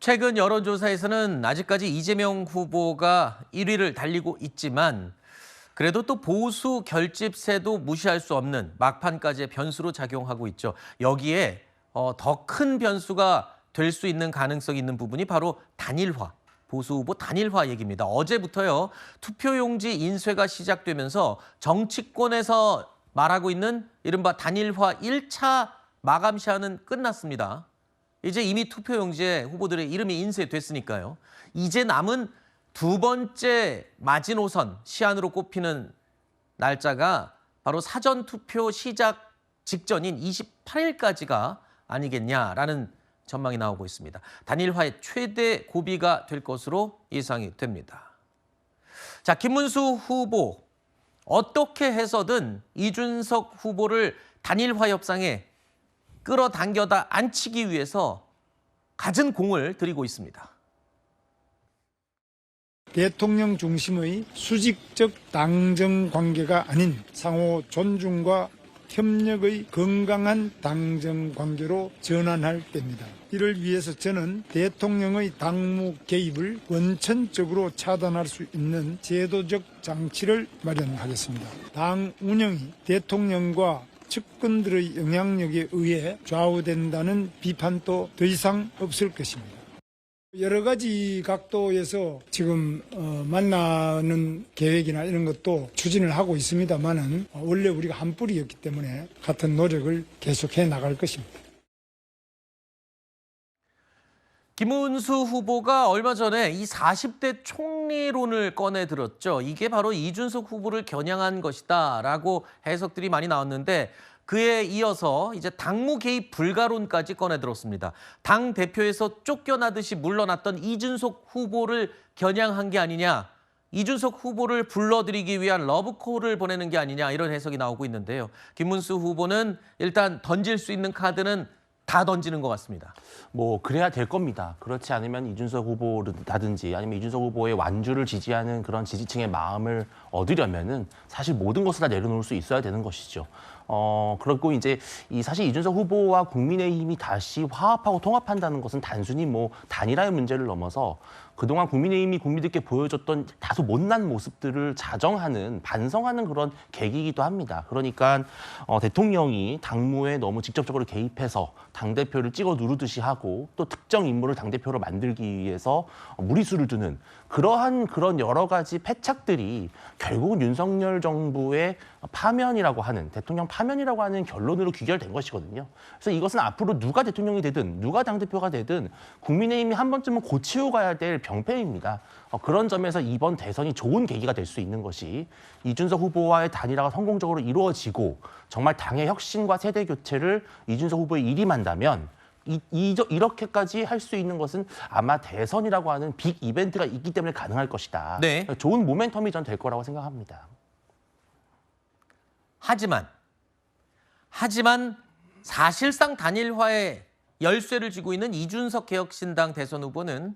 최근 여론조사에서는 아직까지 이재명 후보가 1위를 달리고 있지만 그래도 또 보수 결집세도 무시할 수 없는 막판까지의 변수로 작용하고 있죠. 여기에 더 큰 변수가 될 수 있는 가능성이 있는 부분이 바로 단일화, 보수 후보 단일화 얘기입니다. 어제부터요, 투표용지 인쇄가 시작되면서 정치권에서 말하고 있는 이른바 단일화 1차 마감 시한은 끝났습니다. 이제 이미 투표용지에 후보들의 이름이 인쇄됐으니까요. 이제 남은 두 번째 마지노선 시한으로 꼽히는 날짜가 바로 사전투표 시작 직전인 28일까지가 아니겠냐라는 전망이 나오고 있습니다. 단일화의 최대 고비가 될 것으로 예상이 됩니다. 자, 김문수 후보 어떻게 해서든 이준석 후보를 단일화 협상에 끌어당겨다 앉히기 위해서 갖은 공을 들이고 있습니다. 대통령 중심의 수직적 당정 관계가 아닌 상호 존중과 협력의 건강한 당정 관계로 전환할 때입니다. 이를 위해서 저는 대통령의 당무 개입을 원천적으로 차단할 수 있는 제도적 장치를 마련하겠습니다. 당 운영이 대통령과 측근들의 영향력에 의해 좌우된다는 비판도 더 이상 없을 것입니다. 여러 가지 각도에서 지금 만나는 계획이나 이런 것도 추진을 하고 있습니다만은 원래 우리가 한 뿌리였기 때문에 같은 노력을 계속해 나갈 것입니다. 김문수 후보가 얼마 전에 이 40대 총리론을 꺼내들었죠. 이게 바로 이준석 후보를 겨냥한 것이다라고 해석들이 많이 나왔는데 그에 이어서 이제 당무 개입 불가론까지 꺼내들었습니다. 당 대표에서 쫓겨나듯이 물러났던 이준석 후보를 겨냥한 게 아니냐, 이준석 후보를 불러들이기 위한 러브콜을 보내는 게 아니냐 이런 해석이 나오고 있는데요. 김문수 후보는 일단 던질 수 있는 카드는 다 던지는 것 같습니다. 뭐 그래야 될 겁니다. 그렇지 않으면 이준석 후보라든지 아니면 이준석 후보의 완주를 지지하는 그런 지지층의 마음을 얻으려면은 사실 모든 것을 다 내려놓을 수 있어야 되는 것이죠. 그렇고 이제 사실 이준석 후보와 국민의힘이 다시 화합하고 통합한다는 것은 단순히 뭐 단일화의 문제를 넘어서 그동안 국민의힘이 국민들께 보여줬던 다소 못난 모습들을 자정하는, 반성하는 그런 계기이기도 합니다. 그러니까 대통령이 당무에 너무 직접적으로 개입해서 당대표를 찍어 누르듯이 하고 또 특정 인물을 당대표로 만들기 위해서 무리수를 두는 그런 여러 가지 패착들이 결국은 윤석열 정부의 파면이라고 하는, 대통령 파면이라고 하는 결론으로 귀결된 것이거든요. 그래서 이것은 앞으로 누가 대통령이 되든 누가 당대표가 되든 국민의힘이 한 번쯤은 고치고 가야 될 병폐입니다. 그런 점에서 이번 대선이 좋은 계기가 될 수 있는 것이 이준석 후보와의 단일화가 성공적으로 이루어지고 정말 당의 혁신과 세대 교체를 이준석 후보에 일임한다면 이렇게까지 할 수 있는 것은 아마 대선이라고 하는 빅 이벤트가 있기 때문에 가능할 것이다. 네. 좋은 모멘텀이 전 될 거라고 생각합니다. 하지만 사실상 단일화에 열쇠를 쥐고 있는 이준석 개혁신당 대선 후보는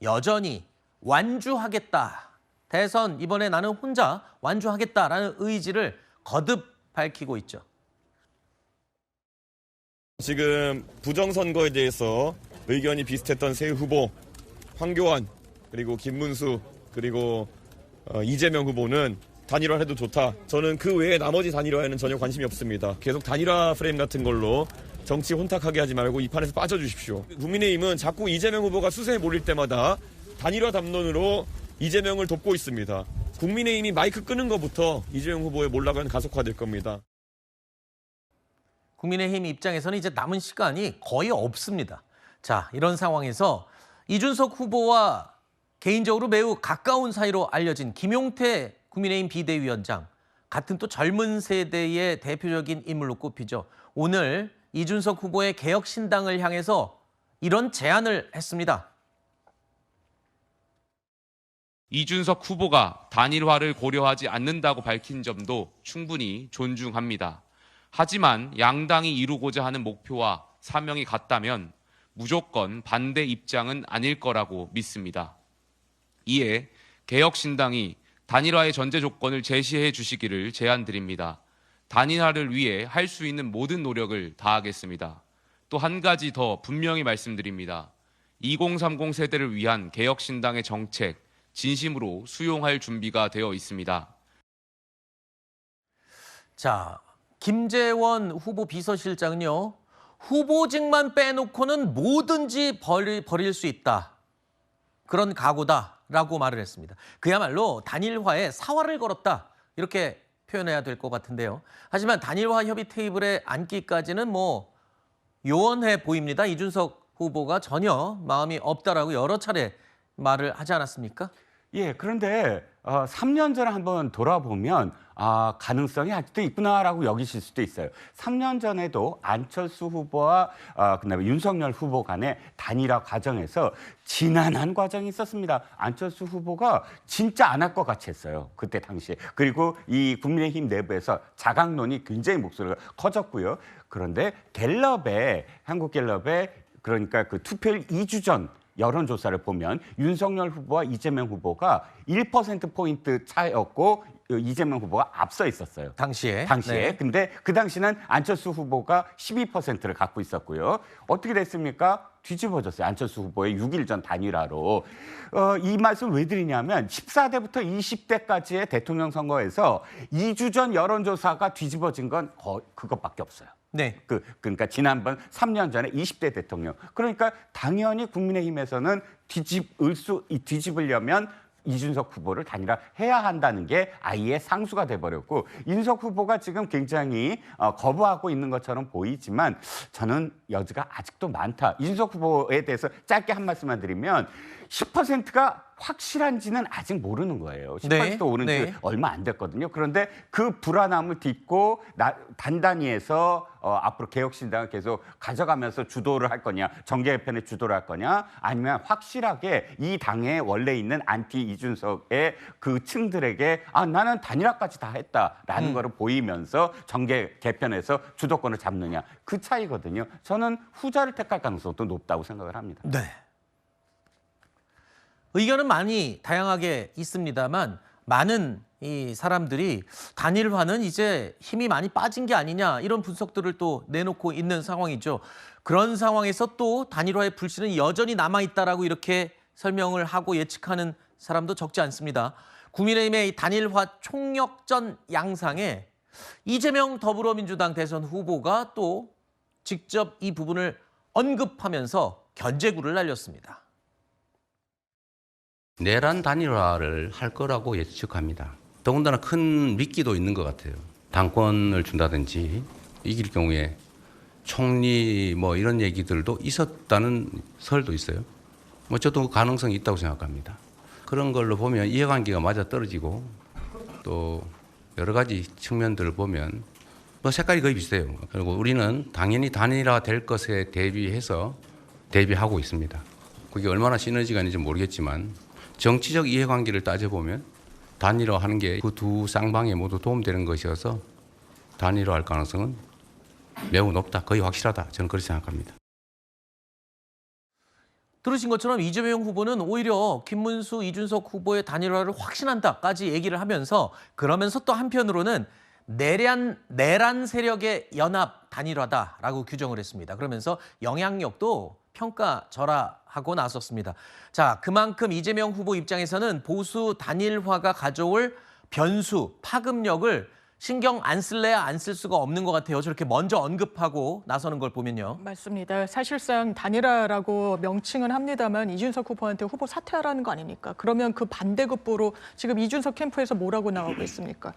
여전히 완주하겠다. 대선 이번에 나는 혼자 완주하겠다라는 의지를 거듭 밝히고 있죠. 지금 부정선거에 대해서 의견이 비슷했던 세 후보, 황교안, 그리고 김문수, 그리고 이재명 후보는 단일화를 해도 좋다. 저는 그 외에 나머지 단일화에는 전혀 관심이 없습니다. 계속 단일화 프레임 같은 걸로 정치 혼탁하게 하지 말고 이 판에서 빠져주십시오. 국민의힘은 자꾸 이재명 후보가 수세에 몰릴 때마다 단일화 담론으로 이재명을 돕고 있습니다. 국민의힘이 마이크 끄는 것부터 이재명 후보의 몰락은 가속화될 겁니다. 국민의힘 입장에서는 이제 남은 시간이 거의 없습니다. 자, 이런 상황에서 이준석 후보와 개인적으로 매우 가까운 사이로 알려진 김용태 국민의힘 비대위원장, 같은 또 젊은 세대의 대표적인 인물로 꼽히죠. 오늘 이준석 후보의 개혁신당을 향해서 이런 제안을 했습니다. 이준석 후보가 단일화를 고려하지 않는다고 밝힌 점도 충분히 존중합니다. 하지만 양당이 이루고자 하는 목표와 사명이 같다면 무조건 반대 입장은 아닐 거라고 믿습니다. 이에 개혁신당이 단일화의 전제 조건을 제시해 주시기를 제안드립니다. 단일화를 위해 할 수 있는 모든 노력을 다하겠습니다. 또 한 가지 더 분명히 말씀드립니다. 2030 세대를 위한 개혁신당의 정책, 진심으로 수용할 준비가 되어 있습니다. 자, 김재원 후보 비서실장은요. 후보직만 빼놓고는 뭐든지 버릴 수 있다. 그런 각오다라고 말을 했습니다. 그야말로 단일화에 사활을 걸었다. 이렇게 표현해야 될 것 같은데요. 하지만 단일화 협의 테이블에 앉기까지는 뭐 요원해 보입니다. 이준석 후보가 전혀 마음이 없다라고 여러 차례 말을 하지 않았습니까? 예, 그런데 3년 전에 한번 돌아보면 가능성이 아직도 있구나라고 여기실 수도 있어요. 3년 전에도 안철수 후보와 그다음에 윤석열 후보 간의 단일화 과정에서 지난한 과정이 있었습니다. 안철수 후보가 진짜 안 할 것 같이 했어요. 그때 당시에. 그리고 이 국민의힘 내부에서 자강론이 굉장히 목소리가 커졌고요. 그런데 한국갤럽의 그러니까 그 투표일 2주 전 여론조사를 보면 윤석열 후보와 이재명 후보가 1%포인트 차이였고 이재명 후보가 앞서 있었어요. 당시에. 네. 근데 그 당시는 안철수 후보가 12%를 갖고 있었고요. 어떻게 됐습니까? 뒤집어졌어요. 안철수 후보의 6일 전 단일화로. 이 말씀 왜 드리냐면 14대부터 20대까지의 대통령 선거에서 2주 전 여론조사가 뒤집어진 건 거의 그것밖에 없어요. 네. 그러니까 지난번 3년 전에 20대 대통령. 그러니까 당연히 국민의힘에서는 뒤집으려면 이준석 후보를 단일화해야 한다는 게 아예 상수가 돼버렸고 윤석 후보가 지금 굉장히 거부하고 있는 것처럼 보이지만 저는 여지가 아직도 많다. 이준석 후보에 대해서 짧게 한 말씀만 드리면 10%가 확실한지는 아직 모르는 거예요. 10% 네, 오른지 네. 얼마 안 됐거든요. 그런데 그 불안함을 딛고 단단히 해서 앞으로 개혁신당을 계속 가져가면서 주도를 할 거냐, 정계개편에 주도를 할 거냐, 아니면 확실하게 이 당에 원래 있는 안티 이준석의 그 층들에게 나는 단일화까지 다 했다라는 거를 보이면서 정계개편에서 주도권을 잡느냐, 그 차이거든요. 저는 후자를 택할 가능성도 높다고 생각을 합니다. 네. 의견은 많이 다양하게 있습니다만 많은 이 사람들이 단일화는 이제 힘이 많이 빠진 게 아니냐 이런 분석들을 또 내놓고 있는 상황이죠. 그런 상황에서 또 단일화의 불씨는 여전히 남아있다라고 이렇게 설명을 하고 예측하는 사람도 적지 않습니다. 국민의힘의 이 단일화 총력전 양상에 이재명 더불어민주당 대선 후보가 또 직접 이 부분을 언급하면서 견제구를 날렸습니다. 내란 단일화를 할 거라고 예측합니다. 더군다나 큰 미끼도 있는 것 같아요. 당권을 준다든지 이길 경우에 총리 뭐 이런 얘기들도 있었다는 설도 있어요. 저도 가능성이 있다고 생각합니다. 그런 걸로 보면 이해관계가 맞아떨어지고 또 여러 가지 측면들을 보면 색깔이 거의 비슷해요. 그리고 우리는 당연히 단일화 될 것에 대비하고 있습니다. 그게 얼마나 시너지가 있는지 모르겠지만 정치적 이해관계를 따져보면 단일화하는 게 그 두 쌍방에 모두 도움되는 것이어서 단일화할 가능성은 매우 높다, 거의 확실하다. 저는 그렇게 생각합니다. 들으신 것처럼 이재명 후보는 오히려 김문수, 이준석 후보의 단일화를 확신한다까지 얘기를 하면서 그러면서 또 한편으로는 내란 세력의 연합 단일화다라고 규정을 했습니다. 그러면서 영향력도 평가절하하고 나섰습니다. 자, 그만큼 이재명 후보 입장에서는 보수 단일화가 가져올 변수, 파급력을 신경 안 쓸래야 안 쓸 수가 없는 것 같아요. 저렇게 먼저 언급하고 나서는 걸 보면요. 맞습니다. 사실상 단일화라고 명칭은 합니다만 이준석 후보한테 후보 사퇴하라는 거 아닙니까? 그러면 그 반대급부로 지금 이준석 캠프에서 뭐라고 나오고 있습니까?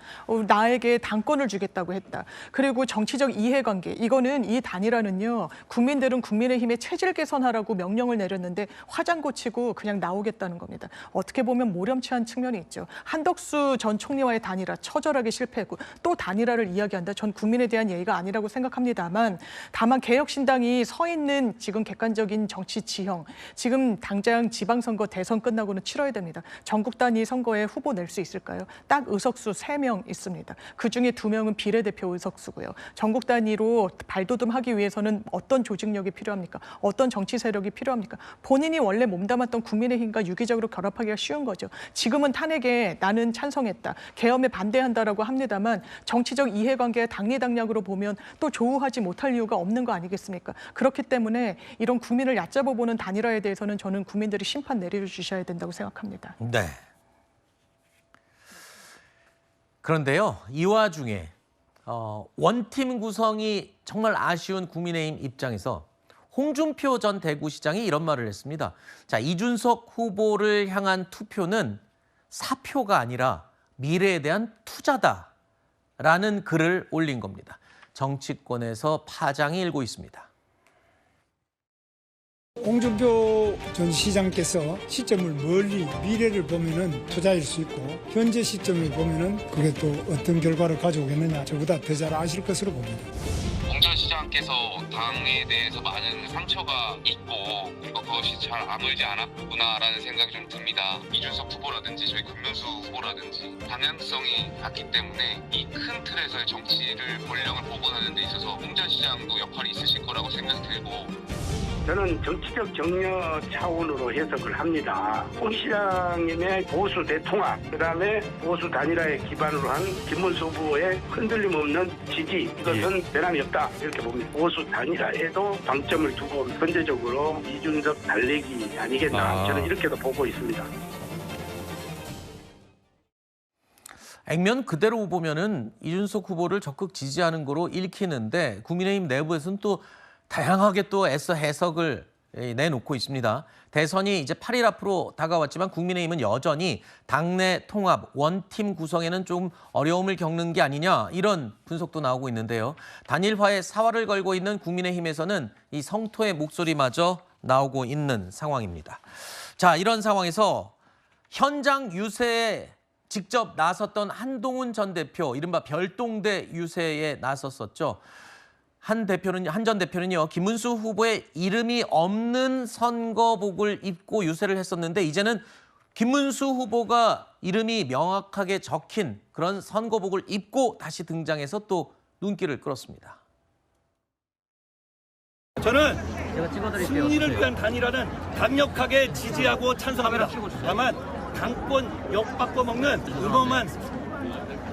나에게 당권을 주겠다고 했다. 그리고 정치적 이해관계. 이거는 이 단일화는요. 국민들은 국민의힘에 체질 개선하라고 명령을 내렸는데 화장 고치고 그냥 나오겠다는 겁니다. 어떻게 보면 모렴치한 측면이 있죠. 한덕수 전 총리와의 단일화 처절하게 실패했고 또 단일화를 이야기한다. 전 국민에 대한 예의가 아니라고 생각합니다만 다만 개혁신당이 서 있는 지금 객관적인 정치 지형, 지금 당장 지방선거 대선 끝나고는 치러야 됩니다. 전국 단위 선거에 후보 낼 수 있을까요? 딱 의석수 3명 있습니다. 그중에 2명은 비례대표 의석수고요. 전국 단위로 발돋움하기 위해서는 어떤 조직력이 필요합니까? 어떤 정치 세력이 필요합니까? 본인이 원래 몸담았던 국민의힘과 유기적으로 결합하기가 쉬운 거죠. 지금은 탄핵에 나는 찬성했다. 계엄에 반대한다라고 합니다만 정치적 이해관계의 당리당략으로 보면 또 조우하지 못할 이유가 없는 거 아니겠습니까? 그렇기 때문에 이런 국민을 얕잡아 보는 단일화에 대해서는 저는 국민들이 심판 내려주셔야 된다고 생각합니다. 네. 그런데요, 이 와중에 원팀 구성이 정말 아쉬운 국민의힘 입장에서 홍준표 전 대구시장이 이런 말을 했습니다. 자, 이준석 후보를 향한 투표는 사표가 아니라 미래에 대한 투자다라는 글을 올린 겁니다. 정치권에서 파장이 일고 있습니다. 홍준표 전 시장께서 시점을 멀리 미래를 보면은 투자일 수 있고 현재 시점을 보면은 그게 또 어떤 결과를 가져오겠느냐 저보다 더 잘 아실 것으로 봅니다. 홍 전 시장께서 당에 대해서 많은 상처가 있고 그리고 그것이 잘 아물지 않았구나라는 생각이 좀 듭니다. 이준석 후보라든지 저희 김문수 후보라든지 방향성이 같기 때문에 이 큰 틀에서의 정치를 본령을 복원하는 데 있어서 홍 전 시장도 역할이 있으실 거라고 생각이 들고 저는 정치적 격려 차원으로 해석을 합니다. 홍 시장님의 보수 대통합, 그다음에 보수 단일화에 기반으로 한 김문수 후보의 흔들림 없는 지지, 이것은 변함이 없다 이렇게 봅니다. 보수 단일화에도 방점을 두고 선제적으로 이준석 달래기 아니겠나 저는 이렇게도 보고 있습니다. 액면 그대로 보면은 이준석 후보를 적극 지지하는 거로 읽히는데 국민의힘 내부에서는 또 다양하게 또 애써 해석을 내놓고 있습니다. 대선이 이제 8일 앞으로 다가왔지만 국민의힘은 여전히 당내 통합, 원팀 구성에는 좀 어려움을 겪는 게 아니냐 이런 분석도 나오고 있는데요. 단일화에 사활을 걸고 있는 국민의힘에서는 이 성토의 목소리마저 나오고 있는 상황입니다. 자, 이런 상황에서 현장 유세에 직접 나섰던 한동훈 전 대표, 이른바 별동대 유세에 나섰었죠. 한 전 대표는요, 김문수 후보의 이름이 없는 선거복을 입고 유세를 했었는데 이제는 김문수 후보가 이름이 명확하게 적힌 그런 선거복을 입고 다시 등장해서 또 눈길을 끌었습니다. 저는 승리를 위한 단일화는 강력하게 지지하고 찬성합니다. 다만 당권 역바꿔 먹는 음험한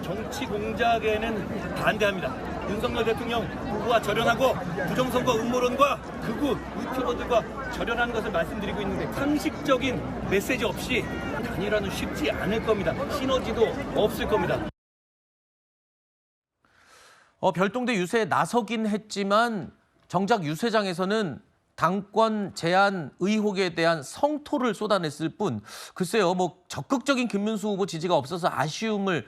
정치 공작에는 반대합니다. 윤석열 대통령 후보와 절연하고 부정선거 음모론과 극우 유튜버들과 절연하는 것을 말씀드리고 있는데 상식적인 메시지 없이 단일화는 쉽지 않을 겁니다. 시너지도 없을 겁니다. 별동대 유세에 나서긴 했지만 정작 유세장에서는 당권 제한 의혹에 대한 성토를 쏟아냈을 뿐 글쎄요, 뭐 적극적인 김문수 후보 지지가 없어서 아쉬움을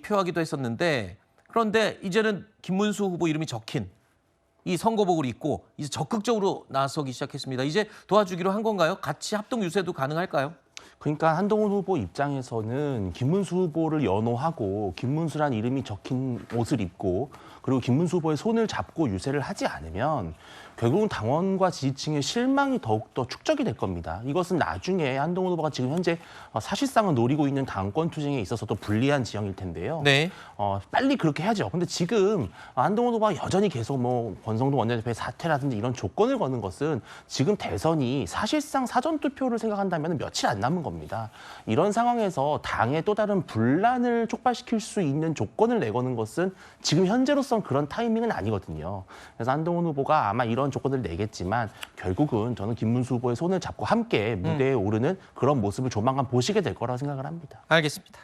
표하기도 했었는데 그런데 이제는 김문수 후보 이름이 적힌 이 선거복을 입고 이제 적극적으로 나서기 시작했습니다. 이제 도와주기로 한 건가요? 같이 합동 유세도 가능할까요? 그러니까 한동훈 후보 입장에서는 김문수 후보를 연호하고 김문수란 이름이 적힌 옷을 입고 그리고 김문수 후보의 손을 잡고 유세를 하지 않으면 결국은 당원과 지지층의 실망이 더욱더 축적이 될 겁니다. 이것은 나중에 한동훈 후보가 지금 현재 사실상은 노리고 있는 당권 투쟁에 있어서도 불리한 지형일 텐데요. 네. 빨리 그렇게 해야죠. 근데 지금 한동훈 후보가 여전히 계속 뭐 권성동 원내대표의 사퇴라든지 이런 조건을 거는 것은 지금 대선이 사실상 사전투표를 생각한다면 며칠 안 남은 겁니다. 이런 상황에서 당의 또 다른 분란을 촉발시킬 수 있는 조건을 내거는 것은 지금 현재로선 그런 타이밍은 아니거든요. 그래서 한동훈 후보가 아마 이런 조건을 내겠지만 결국은 저는 김문수 후보의 손을 잡고 함께 무대에 오르는 그런 모습을 조만간 보시게 될 거라고 생각을 합니다. 알겠습니다.